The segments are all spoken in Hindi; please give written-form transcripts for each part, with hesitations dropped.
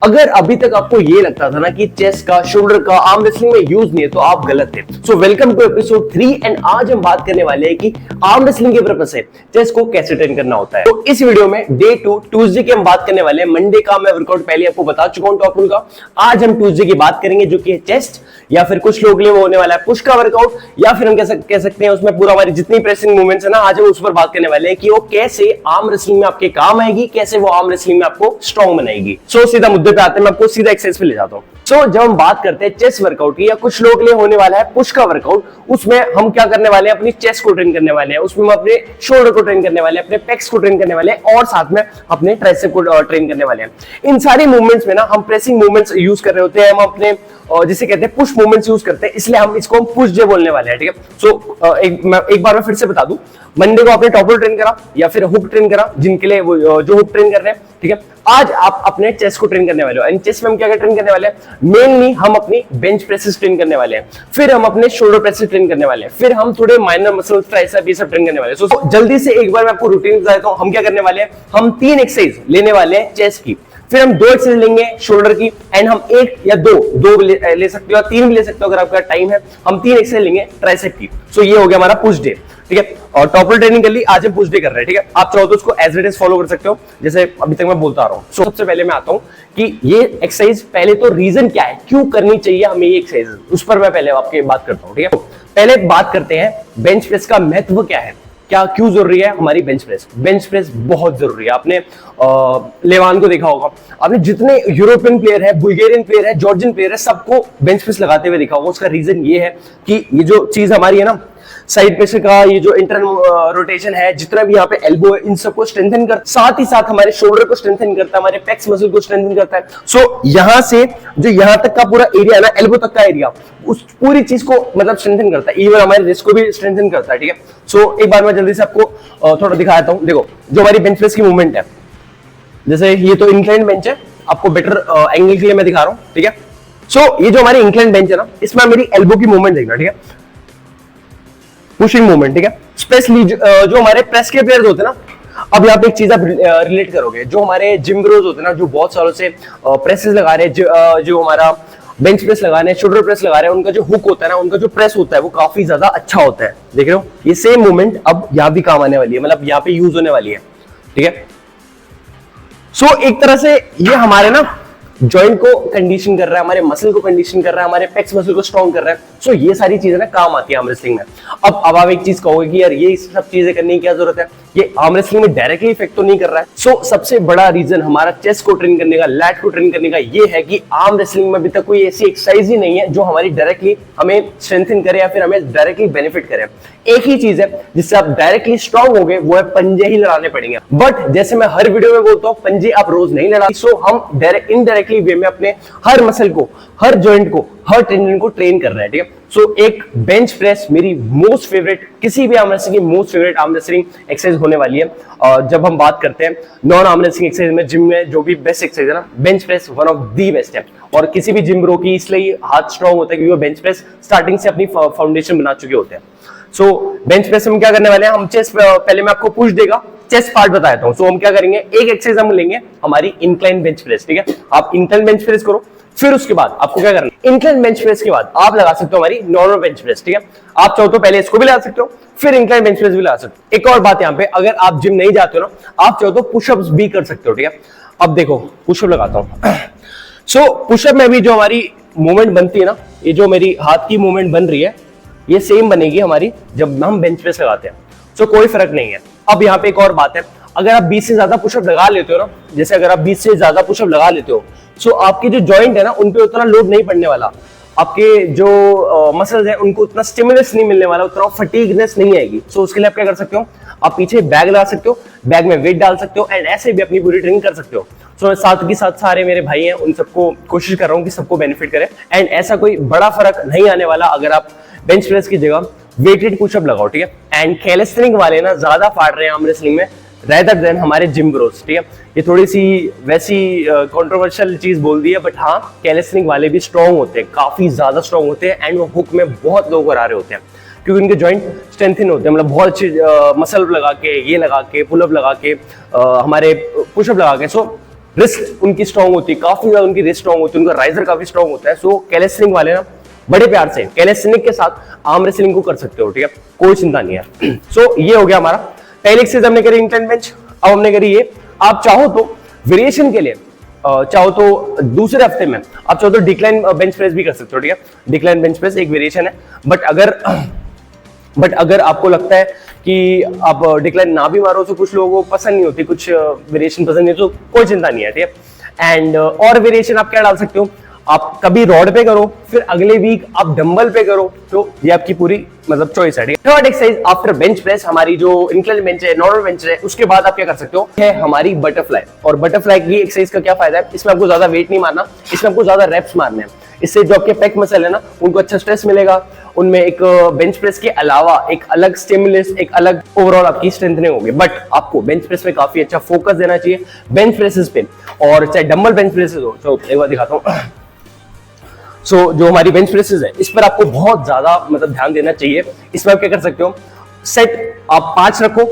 अगर अभी तक आपको ये लगता था ना कि चेस्ट का, शोल्डर का, आर्म रेसलिंग में यूज नहीं है तो आप गलत थे। So welcome to episode 3 and आज हम बात करने वाले हैं कि आर्म रेसलिंग के पर्पस से चेस्ट को कैसे ट्रेन करना होता है। तो इस वीडियो में डे 2 ट्यूसडे की हम बात करने वाले हैं। मंडे का मैं वर्कआउट पहले आपको बता चुका हूं टॉप का। आज हम ट्यूसडे की बात करेंगे जो कि चेस्ट या फिर कुछ लोग लिए वो होने वाला है पुश का वर्कआउट, या फिर हम कह सकते हैं उसमें पूरा हमारी जितनी प्रेसिंग मूवमेंट्स है ना, आज हम उस पर बात करने वाले हैं कि वो कैसे आर्म रेसलिंग में आपके काम आएगी, कैसे वो आर्म रेसलिंग में आपको स्ट्रॉन्ग बनाएगी। सो सीधा मुद्दे पे आते हैं, मैं आपको सीधा एक्सरसाइज पे ले जाता हूं। सो जब हम बात करते हैं चेस्ट वर्कआउट की, या कुछ लोग लिए होने वाला है पुश का वर्कआउट, उसमें हम क्या करने वाले हैं, अपनी चेस्ट को ट्रेन करने वाले हैं, उसमें हम अपने शोल्डर को ट्रेन करने वाले हैं, अपने पेक्स को ट्रेन करने वाले हैं और साथ में अपने ट्राइसेप को ट्रेन करने वाले हैं। इन सारी मूवमेंट्स में ना हम प्रेसिंग मूवमेंट्स यूज कर रहे होते हैं, हम अपने जिसे कहते हैं पुश मूवमेंट्स यूज करते हैं, इसलिए हम इसको पुश डे बोलने वाले हैं। ठीक है। सो एक बार मैं फिर से बता दूं, मंडे को आपने टॉपर ट्रेन करा या फिर हुक ट्रेन करा, जिनके लिए वो जो हुक ट्रेन कर रहे हैं। ठीक है। आज आप अपने चेस्ट को ट्रेन करने वाले हो, एंड चेस्ट में हम क्या ट्रेन करने वाले हैं, मेनली हम अपनी बेंच प्रेसेस ट्रेन करने वाले हैं, फिर हम अपने शोल्डर प्रेसेस ट्रेन करने वाले हैं, फिर हम थोड़े माइनर मसल्स ट्राइसेप ये सब ट्रेन करने वाले हैं। सो जल्दी से एक बार मैं आपको रूटीन बता देता हूं, हम क्या करने वाले हैं, हम 3 एक्सरसाइज लेने वाले हैं चेस्ट की, फिर हम 2 एक्सरसाइज लेंगे शोल्डर की, एंड हम 1 या 2 ले सकते हो, 3 भी ले सकते हो अगर आपका टाइम है। हम 3 एक्सरसाइज लेंगे ट्राइसेप की। सो ये हो गया हमारा पुश डे। ठीक है। और टॉपर ट्रेनिंग कर ली, आज हम पुश डे कर रहे हैं। ठीक है। आप चाहो तो उसको एज इट इज फॉलो कर सकते हो जैसे अभी तक मैं बोलता आ रहा हूं। सो सबसे पहले मैं आता हूं कि ये एक्सरसाइज, पहले तो रीजन क्या है, क्यों करनी चाहिए हमें ये एक्सरसाइज, उस पर मैं पहले आपके बात करता हूं। ठीक है। पहले बात करते हैं बेंच प्रेस का महत्व क्या है, क्या क्यों जरूरी है हमारी बेंच प्रेस। बेंच प्रेस बहुत जरूरी है। आपने लेवान को देखा होगा, आपने जितने यूरोपियन प्लेयर है, बुल्गारियन प्लेयर है, जॉर्जियन प्लेयर है, सबको बेंच प्रेस लगाते हुए देखा होगा। उसका रीजन ये है कि ये जो चीज हमारी है ना, साइड प्रेशर का ये जो इंटरनल रोटेशन है, जितना भी यहाँ पे एल्बो है, इन सबको स्ट्रेंथन कर, साथ ही साथ हमारे शोल्डर को स्ट्रेंथन करता है, हमारे पेक्स मसल को स्ट्रेंथन करता है। सो यहाँ से जो यहाँ तक का पूरा एरिया है ना, एल्बो तक का एरिया, उस पूरी चीज को मतलब स्ट्रेंथन करता है, इवन हमारे रिस्ट को भी स्ट्रेंथन करता है। ठीक है। सो एक बार मैं जल्दी से आपको थोड़ा दिखाता हूँ। देखो जो हमारी बेंच प्रेस की मूवमेंट है, जैसे ये तो इंक्लाइन बेंच है, आपको बेटर एंगल के लिए मैं दिखा रहा हूँ। ठीक है। सो ये जो हमारी इंक्लाइन बेंच है ना, इसमें मेरी एल्बो की मूवमेंट देखना। ठीक है। Pushing movement. ठीक है। स्पेशली जो हमारे प्रेस के प्लेयर्स होते हैं ना, अब यहाँ पे एक चीज आप रिलेट करोगे, जो हमारे जिम ग्रोज होते हैं ना, जो बहुत सालों से प्रेसेस लगा रहे हैं, जो हमारा बेंच प्रेस लगा रहे हैं, शोल्डर प्रेस लगा रहे हैं, उनका जो हुक होता है ना, उनका जो प्रेस होता है वो काफी ज्यादा अच्छा होता है। देख रहे हो, ये सेम मूवमेंट अब यहाँ भी काम आने वाली है, मतलब यहाँ पे यूज होने वाली है। ठीक है। सो एक तरह से ये हमारे ना जॉइंट को कंडीशन कर रहा है, हमारे मसल को कंडीशन कर रहा है, हमारे पेक्स मसल को स्ट्रॉन्ग कर रहा है। सो ये सारी चीजें ना काम आती है आर्म रेसलिंग में। अब आप एक चीज कहोगे कि यार ये सब चीजें करने की क्या जरूरत है, ये आर्म रेसलिंग में डायरेक्टली इफेक्ट तो नहीं कर रहा है। सो सबसे बड़ा रीजन हमारा चेस्ट को ट्रेन करने का, लैट को ट्रेन करने का ये है कि आर्म रेसलिंग में अभी तक कोई ऐसी एक्सरसाइज ही नहीं है जो हमारी डायरेक्टली हमें स्ट्रेंथन करे या फिर हमें डायरेक्टली बेनिफिट करे। एक ही चीज है जिससे आप डायरेक्टली स्ट्रॉन्ग होगे, वो है पंजे ही लड़ाने पड़ेंगे। बट जैसे मैं हर वीडियो में बोलता हूं, पंजे आप रोज नहीं लड़ा। सो हम इनडायरेक्टली वे में अपने हर मसल को, हर जॉइंट को, हर टेंडन को ट्रेन कर रहे हैं। ठीक है। सो एक बेंच प्रेस मेरी मोस्ट फेवरेट, किसी भी आर्म रेसलिंग की most favourite arm wrestling exercise होने वाली है। और जब हम बात करते हैं नॉन आर्म रेसलिंग एक्सरसाइज में, जिम में जो भी बेस्ट एक्सरसाइज है ना, bench press one of the best है। और किसी भी जिम ब्रो की इसलिए हाथ स्ट्रॉन्ग होता है क्योंकि वो बेंच प्रेस स्टार्टिंग से अपनी फाउंडेशन बना चुके होते हैं। सो बेंच प्रेस हम क्या करने वाले हैं, हम चेस्ट, पहले मैं आपको पुश देगा, चेस्ट पार्ट बता देता हूं। सो हम क्या करेंगे, एक एक्सरसाइज हम लेंगे हमारी इंक्लाइन बेंच प्रेस। ठीक है। आप इंक्लाइन बेंच प्रेस करो, फिर उसके बाद आपको क्या करना है, इंक्लाइन बेंच प्रेस के बाद आप लगा सकते हो हमारी नॉर्मल बेंच प्रेस। ठीक है। आप चाहो तो पहले इसको भी लगा सकते हो, फिर इंक्लाइन बेंच प्रेस भी लगा सकते हो। एक और बात यहाँ पे, अगर आप जिम नहीं जाते हो ना, आप चाहो तो पुशअप्स भी कर सकते हो। ठीक है। अब देखो पुशअप लगाता हूं। सो पुशअप में भी जो हमारी मूवमेंट बनती है ना, ये जो मेरी हाथ की मूवमेंट बन रही है, ये सेम बनेगी हमारी जब हम बेंच प्रेस लगाते हैं। सो कोई फर्क नहीं है। अब यहाँ पे एक और बात है, अगर आप 20 से ज्यादा पुशअप लगा लेते हो ना, जैसे अगर आप 20 से ज्यादा पुशअप लगा लेते हो, सो आपके जो जॉइंट है ना, उन पे उतना लोड नहीं पड़ने वाला, आपके जो मसल्स हैं उनको उतना स्टिमुलस नहीं मिलने वाला, उतना फटीगनेस नहीं आएगी। सो उसके लिए आप क्या कर सकते हो, आप पीछे बैग लगा सकते हो, बैग में वेट डाल सकते हो, एंड ऐसे भी अपनी पूरी ट्रेनिंग कर सकते हो। सो साथ के साथ सारे मेरे भाई हैं, उन सबको कोशिश कर रहा हूँ कि सबको बेनिफिट करे, एंड ऐसा कोई बड़ा फर्क नहीं आने वाला अगर आप बेंच प्रेस की जगह वेटेड पुशअप लगाओ। ठीक है। एंड कैलिस्थेनिक वाले ना ज्यादा फाड़ रहे हैं आर्म रेसलिंग में रेदर देन हमारे जिम ब्रोस। ठीक है। ये थोड़ी सी वैसी कंट्रोवर्शियल चीज बोल दी है, बट हाँ, कैलिस्थेनिक वाले भी स्ट्रॉन्ग होते हैं, काफी ज्यादा स्ट्रॉन्ग होते हैं, एंड वो हुक में बहुत लोग हरा रहे होते हैं क्योंकि उनके जॉइंट स्ट्रेंथन होते हैं, मतलब बहुत अच्छे मसल लगा के, ये लगा के, पुलअप लगा के, हमारे पुशअप लगा के। सो रिस्ट उनकी स्ट्रॉन्ग होती है, काफी ज्यादा उनकी रिस्ट स्ट्रॉन्ग होती है, उनका राइजर काफी स्ट्रॉन्ग होता है। सो कैलिस्थेनिक वाले ना बड़े प्यार से कैलिस्थेनिक के साथ आर्म रेसलिंग को कर सकते हो, ठीक है, कोई चिंता नहीं है। सो ये हो गया हमारा पहली एक्सरसाइज हमने करी इंक्लाइन बेंच। अब हमने करी ये, आप चाहो तो वेरिएशन के लिए चाहो तो दूसरे हफ्ते में आप चाहो तो डिक्लाइन बेंच प्रेस भी कर सकते हो, ठीक है। डिक्लाइन बेंच प्रेस एक वेरिएशन है, बट अगर आपको लगता है कि आप डिक्लाइन ना भी मारो तो कुछ लोगों को पसंद नहीं होती, कुछ वेरिएशन पसंद नहीं, तो कोई चिंता नहीं है, ठीक है। एंड और वेरिएशन आप क्या डाल सकते हो, आप कभी रॉड पे करो, फिर अगले वीक आप डंबल पे करो, तो ये आपकी पूरी मतलब चॉइस है, ठीक है। Third exercise after bench press, हमारी जो इंक्लाइन बेंच है, नॉर्मल बेंच है, उसके बाद आप क्या कर सकते हो है हमारी बटरफ्लाई। और बटरफ्लाई की एक्सरसाइज का क्या फायदा है, इसमें आपको ज्यादा वेट नहीं मारना, इसमें आपको ज्यादा रेप्स मारने हैं। इससे जो आपके पेक मसल है ना, उनको अच्छा स्ट्रेस मिलेगा, उनमें एक बेंच प्रेस के अलावा एक अलग स्टिमुलस, एक अलग ओवरऑल आपकी स्ट्रेंथनिंग होगी। बट आपको बेंच प्रेस पे काफी अच्छा फोकस देना चाहिए, बेंच प्रेसेस पे, और चाहे डंबल बेंच प्रेसेस हो। तो एक बार दिखाता हूँ। सो जो हमारी बेंच प्रेसेस है, इस पर आपको बहुत ज्यादा मतलब ध्यान देना चाहिए। इसमें आप क्या कर सकते हो, सेट आप 5 रखो,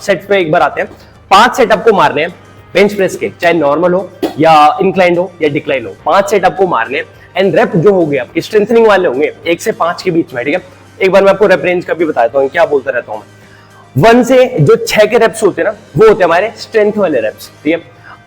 सेट पे एक बार आते हैं, 5 सेट आपको मारने हैं बेंच प्रेस के, चाहे नॉर्मल हो या इंक्लाइंड हो या डिक्लाइन हो, 5 सेट आपको मारने हैं। एंड रेप जो होंगे आपके स्ट्रेंथनिंग वाले होंगे 1 से 5 के बीच में, ठीक है। एक बार मैं आपको रेप रेंज का भी बताता हूँ, क्या बोलता रहता हूँ मैं। 1 से जो 6 के रेप्स होते हैं ना, वो होते हैं हमारे स्ट्रेंथ वाले रेप्स, ठीक है।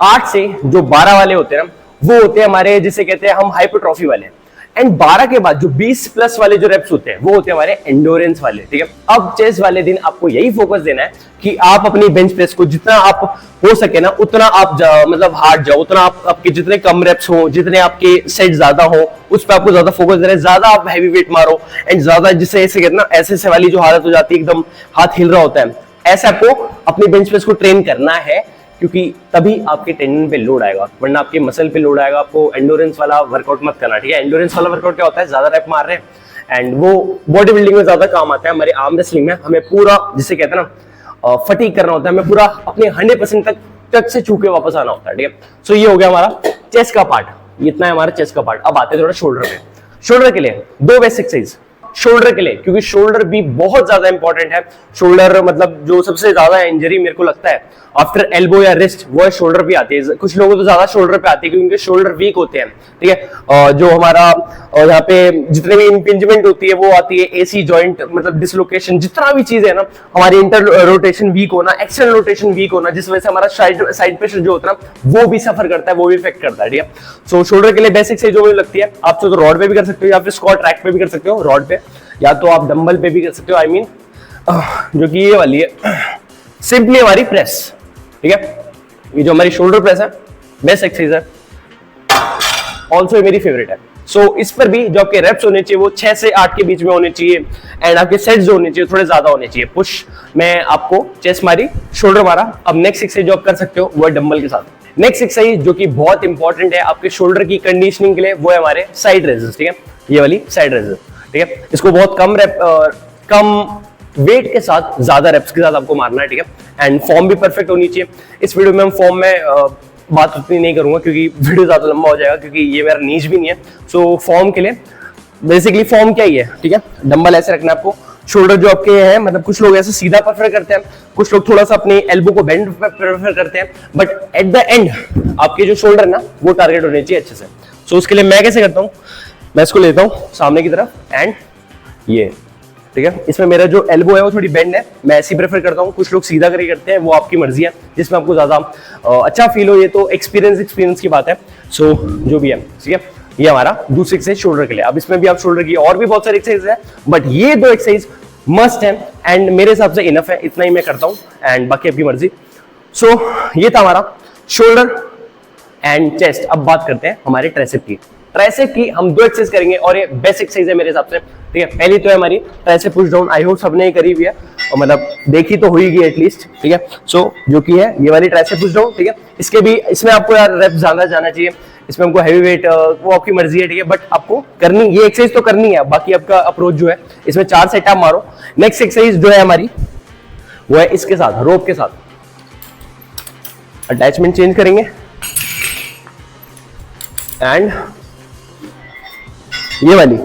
8 से जो 12 वाले होते हैं ना, वो होते हैं हमारे जिसे कहते हैं हम हाइपरट्रॉफी वाले। एंड 12 के बाद जो 20 प्लस वाले जो रेप्स होते हैं, वो होते हैं हमारे एंडोरेंस वाले, ठीक है। अब चेस्ट वाले दिन आपको यही फोकस देना है कि आप अपनी बेंच प्रेस को जितना आप हो सके ना, उतना आप मतलब हार्ड जाओ, उतना आपके जितने कम रेप्स हो, जितने आपके सेट ज्यादा हो, उस पर आपको ज्यादा फोकस देना है। ज्यादा आप हैवी वेट मारो, एंड ज्यादा जिससे ऐसे कहते ना, ऐसे वाली जो हालत हो जाती है, एकदम हाथ हिल रहा होता है, ऐसे आपको अपनी बेंच प्रेस को ट्रेन करना है, क्योंकि तभी आपके टेंडन पे लोड आएगा, वरना आपके मसल पे लोड आएगा। आपको एंडोरेंस वाला वर्कआउट मत करना, ठीक है। एंडोरेंस वाला वर्कआउट क्या होता है, ज्यादा रैप मार रहे हैं, एंड वो बॉडी बिल्डिंग में ज्यादा काम आता है। हमारे आर्म रेसलिंग में हमें पूरा जिसे कहते हैं ना फटीग करना होता है, हमें पूरा अपने 100% तक से छू के वापस आना होता है, ठीक है। सो ये हो गया हमारा चेस्ट का पार्ट, इतना है हमारा चेस्ट का पार्ट। अब आते हैं थोड़ा शोल्डर पे। शोल्डर के लिए 2 बेसिक एक्सरसाइज शोल्डर के लिए, क्योंकि शोल्डर भी बहुत ज्यादा इंपॉर्टेंट है। शोल्डर मतलब जो सबसे ज्यादा इंजरी मेरे को लगता है आफ्टर एल्बो या रिस्ट, वो है शोल्डर पे आती है। कुछ लोगों तो ज्यादा शोल्डर पे आती है क्योंकि उनके शोल्डर वीक होते हैं, ठीक है। जो हमारा यहाँ पे जितने भी इंपिंजमेंट होती है वो आती है, एसी जॉइंट मतलब डिसलोकेशन, जितना भी चीज है ना, हमारी इंटर रोटेशन वीक होना, एक्सटर्नल रोटेशन वीक होना, जिस वजह से हमारा साइड प्रेशर जो होता है ना, वो भी सफर करता है, वो भी इफेक्ट करता है, ठीक है। सो शोल्डर के लिए बेसिक से जो मुझे लगती है, आप तो रॉड पे भी कर सकते हो या फिर स्क्वाट ट्रैक पे भी कर सकते हो, रॉड पे, या तो आप डंबल पे भी कर सकते हो। आई मीन जो कि ये वाली है सिंपली हमारी प्रेस, ठीक है। ये जो हमारी शोल्डर प्रेस है, बेस्ट एक्सरसाइज है, ऑल्सो मेरी फेवरेट है। सो इस पर भी जो आपके रेप्स होने चाहिए वो 6 से 8 के बीच में होने चाहिए, एंड आपके सेट्स जो होने चाहिए थोड़े ज्यादा होने चाहिए। पुश में आपको चेस्ट मारी, शोल्डर मारा। अब नेक्स्ट एक्सरसाइज जो आप कर सकते हो वो है डंबल के साथ। नेक्स्ट एक्सरसाइज जो कि बहुत इंपॉर्टेंट है आपके शोल्डर की कंडीशनिंग के लिए, वो है हमारे साइड रेजेस, ठीक है। ये वाली साइड रेजेस, ठीक है। इसको बहुत कम वेट के साथ, ज्यादा रेप्स के साथ आपको मारना है, ठीक है। एंड फॉर्म भी परफेक्ट होनी चाहिए। इस वीडियो में हम फॉर्म में बात उतनी नहीं करूंगा क्योंकि वीडियो ज्यादा लंबा हो जाएगा, क्योंकि ये मेरा नीच भी नहीं है। सो फॉर्म के लिए बेसिकली फॉर्म क्या ही है, ठीक है। डंबल ऐसे रखना है आपको, शोल्डर जो आपके हैं, मतलब कुछ लोग ऐसे सीधा प्रेफर करते हैं, कुछ लोग थोड़ा सा अपने एल्बो को बेंड प्रेफर करते हैं, बट एट द एंड आपके जो शोल्डर ना, वो टारगेट होने चाहिए अच्छे से। सो उसके लिए मैं कैसे करता हूँ, मैं इसको लेता हूँ सामने की तरफ, एंड ये, ठीक है। इसमें मेरा जो एल्बो है वो थोड़ी बेंड है, मैं ऐसी प्रेफर करता हूँ। कुछ लोग सीधा करते हैं, वो आपकी मर्जी है, जिसमें आपको ज्यादा अच्छा फील हो। ये तो एक्सपीरियंस की बात है। सो जो भी है, ठीक है। ये हमारा दूसरी एक्सरसाइज शोल्डर के लिए। अब इसमें भी आप शोल्डर की और भी बहुत सारी एक्सरसाइज है, बट ये 2 एक्सरसाइज मस्ट है, एंड मेरे हिसाब से इनफ है, इतना ही मैं करता हूँ, एंड बाकी आपकी मर्जी। सो ये था हमारा शोल्डर एंड चेस्ट। अब बात करते हैं हमारे ट्राइसेप की। ट्राइसेप की हम 2 एक्सरसाइज करेंगे, और ये बेस्ट एक्सरसाइज है मेरे हिसाब से, ठीक है। पहली तो है हमारी tricep push down, I hope सबने करी हुई है, और मतलब देखी तो हुई एटलीस्ट, ठीक है। सो जो कि है ये वाली ट्राइसेप पुश डाउन, ठीक है। इसमें आपको यार रेप ज्यादा जाना चाहिए, इसमें हमको हैवी वेट वो आपकी मर्जी है, ठीक है। बट आपको करनी, ये एक्सरसाइज तो करनी है, बाकी आपका अप्रोच जो है, इसमें 4 सेट आप मारो। नेक्स्ट एक्सरसाइज जो है हमारी, वो है इसके साथ, रोप के साथ। अटैचमेंट चेंज करेंगे, एंड ये वाली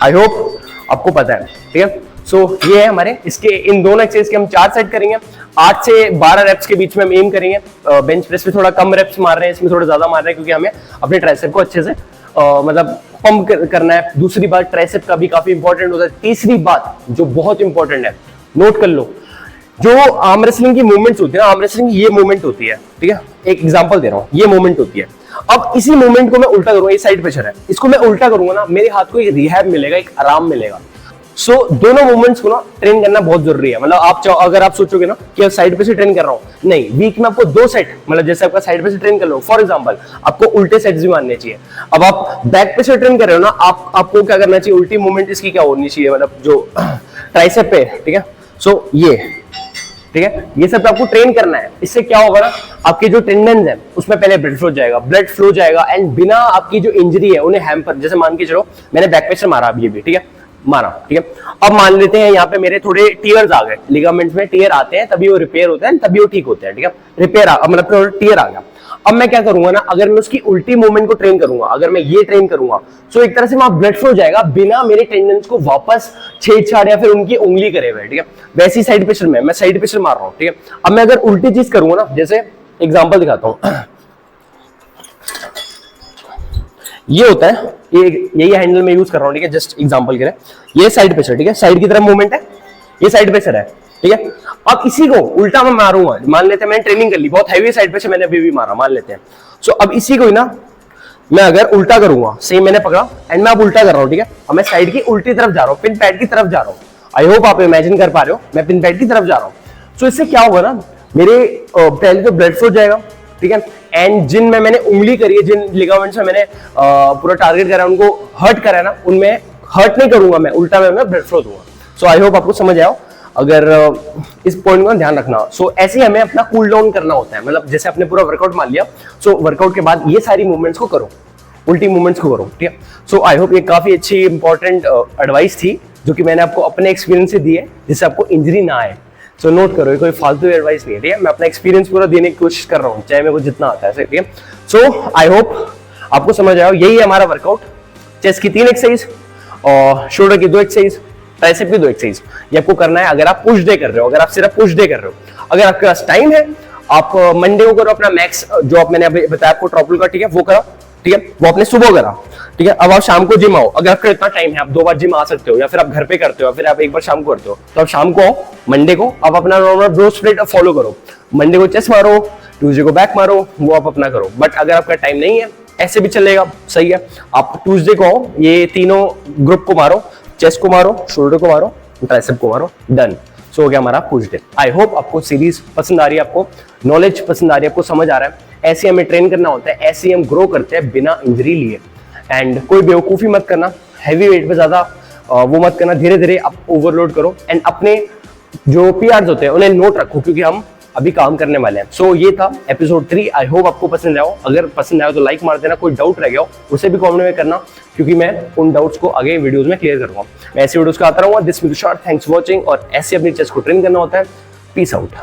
आई होप आपको पता है, ठीक है। सो ये है हमारे, इसके इन दोनों एक्सरसाइज के हम 4 सेट करेंगे। 8 से 12 रेप्स के बीच में हम एम करेंगे। बेंच प्रेस में थोड़ा कम रेप्स मार रहे हैं, इसमें थोड़ा ज्यादा मार रहे हैं क्योंकि हमें अपने ट्राइसेप को अच्छे से मतलब पंप करना है। दूसरी बात, ट्राइसेप का भी काफी इंपॉर्टेंट होता है। तीसरी बात जो बहुत इंपॉर्टेंट है, नोट कर लो, जो आर्म रेसलिंग की मूवमेंट्स होती है, आर्म रेसलिंग ये मूवमेंट होती है, ठीक है, एक एग्जांपल दे रहा हूं, ये मूवमेंट होती है। अब इसी मूवमेंट को मैं उल्टा करूंगा, ये साइड प्रेशर है, इसको मैं उल्टा करूंगा ना, मेरे हाथ को एक रिहैब मिलेगा, एक आराम मिलेगा। सो दोनों मूवमेंट्स को ना ट्रेन करना बहुत जरूरी है। मतलब आप अगर आप सोचोगे ना कि साइड पे से ट्रेन कर रहा हूं, नहीं, वीक में आपको 2 सेट, मतलब जैसे आपका साइड पे से ट्रेन कर लो, फॉर एग्जांपल आपको उल्टे सेट्स भी मारने चाहिए। अब आप बैक पे से ट्रेन कर रहे हो ना, आपको क्या करना चाहिए, उल्टी मूवमेंट इसकी क्या होनी चाहिए, मतलब जो ट्राइसेप पे, ठीक है। सो ये, ठीक है, ये सब आपको ट्रेन करना है। इससे क्या होगा ना, आपके जो टेंडन्स है उसमें पहले ब्लड फ्लो जाएगा एंड बिना आपकी जो इंजरी है उन्हें हैम्पर, जैसे मान के चलो मैंने बैक पे से मारा अभी भी, ठीक है, मारा, ठीक है। अब मान लेते हैं यहाँ पे मेरे थोड़े टीयर्स आ गए, लिगामेंट्स में टीयर आते हैं तभी वो रिपेयर होते हैं, तभी वो ठीक होते हैं, ठीक है। रिपेयर मतलब टीयर आ गया। अब मैं क्या करूंगा ना, अगर मैं उसकी उल्टी मूवमेंट को ट्रेन करूंगा, अगर मैं ये ट्रेन करूंगा, तो एक तरह से वहां ब्लड फ्लो जाएगा बिना मेरे टेंडन्स को वापस छेड़छाड़ या फिर उनकी उंगली करे हुए, ठीक है। वैसी साइड प्रेशर में मैं साइड प्रेशर मार रहा हूं, ठीक है। अब मैं अगर उल्टी चीज करूंगा ना, जैसे एग्जांपल दिखाता हूं, ये होता है, यही हैंडल में यूज कर रहा हूं, ठीक है, जस्ट एग्जांपल के लिए। ये साइड प्रेशर, ठीक है, साइड की तरफ मूवमेंट है, ये साइड प्रेशर है, ठीक है। अब इसी को उल्टा मैं मारूंगा, मान लेते हैं मैंने ट्रेनिंग कर ली, बहुत हैवी साइड प्रेशर मैंने अभी भी मारा, मान लेते हैं। सो अब इसी को ही ना मैं अगर उल्टा करूंगा, सेम मैंने पकड़ा एंड मैं अब उल्टा कर रहा हूं, ठीक है। अब मैं साइड की उल्टी तरफ जा रहा हूं, पिन पैड की तरफ जा रहा हूं। आई होप आप इमेजिन कर पा रहे हो, मैं पिन पैड की तरफ जा रहा हूं। सो इससे क्या होगा ना, मेरे पहले तो ब्लड फ्लो जाएगा, ठीक है, एंड जिन में मैंने उंगली करी है, जिन लिगामेंट्स में मैंने पूरा टारगेट करा, उनको हर्ट करा है ना, उनमें हर्ट नहीं करूंगा मैं, उल्टा में मैं ब्लड फ्लो दूंगा। सो आई होप आपको समझ आओ, अगर इस पॉइंट का ध्यान रखना। सो ऐसे ही हमें अपना कूल डाउन करना होता है, मतलब जैसे आपने पूरा वर्कआउट मान लिया, सो वर्कआउट के बाद ये सारी मूवमेंट्स को करो, उल्टी मूवमेंट्स को करो, ठीक है। सो आई होप ये काफी अच्छी इंपॉर्टेंट एडवाइस थी जो कि मैंने आपको अपने एक्सपीरियंस से दी है, जिससे आपको इंजरी ना आए। सो नोट करो, ये कोई फालतू एडवाइस नहीं है, ठीक है। मैं अपना एक्सपीरियंस पूरा देने की कोशिश कर रहा हूँ, चाहे मेरे को जितना आता है, ठीक है। सो आई होप आपको समझ आया। यही है हमारा वर्कआउट, चेस्ट की 3 एक्सरसाइज और शोल्डर की 2 एक्सरसाइज, ट्राइसेप की 2 एक्सरसाइज। ये आपको करना है अगर आप पुश डे कर रहे हो, अगर आप सिर्फ पुश डे कर रहे हो। अगर आपके पास टाइम है, आप मंडे को करो अपना मैक्स, जो आप मैंने अभी बताया आपको ट्रॉपल का, ठीक है, वो करो, ठीक है, वो आपने सुबह करा, ठीक है। अब आप शाम को जिम आओ, अगर आपका इतना टाइम है, आप 2 बार जिम आ सकते हो, या फिर आप घर पे करते हो, फिर आप 1 बार शाम को करते हो, तो आप शाम को आओ, मंडे को आप अपना नॉर्मल ब्रो स्प्लिट फॉलो करो। मंडे को चेस्ट मारो, ट्यूसडे को बैक मारो, वो आप अपना करो। बट अगर आपका टाइम नहीं है, ऐसे भी चलेगा, सही है। आप ट्यूसडे को आओ, ये तीनों ग्रुप को मारो, चेस्ट को मारो, शोल्डर को मारो, ट्राइसेप को मारो, डन। सो हो गया हमारा पुश डे। आई होप आपको सीरीज पसंद आ रही है, आपको नॉलेज पसंद आ रही है, आपको समझ आ रहा है। ऐसे हमें ट्रेन करना होता है, ऐसे हम ग्रो करते हैं बिना इंजरी लिए। एंड कोई बेवकूफी मत करना, हैवी वेट पे ज्यादा वो मत करना, धीरे धीरे आप ओवरलोड करो एंड अपने जो पीआर्स होते हैं उन्हें नोट रखो, क्योंकि हम अभी काम करने वाले हैं। सो ये था एपिसोड 3। आई होप आपको पसंद आया हो। अगर पसंद आया तो लाइक मार देना, कोई डाउट रह गया हो उसे भी कमेंट में करना, क्योंकि मैं उन डाउट्स को आगे वीडियोस में क्लियर करूंगा। मैं ऐसे वीडियोस का आता रहूंगा। This video short, thanks for watching. और ऐसे अपनी चेस्ट को ट्रेन करना होता है। Peace out.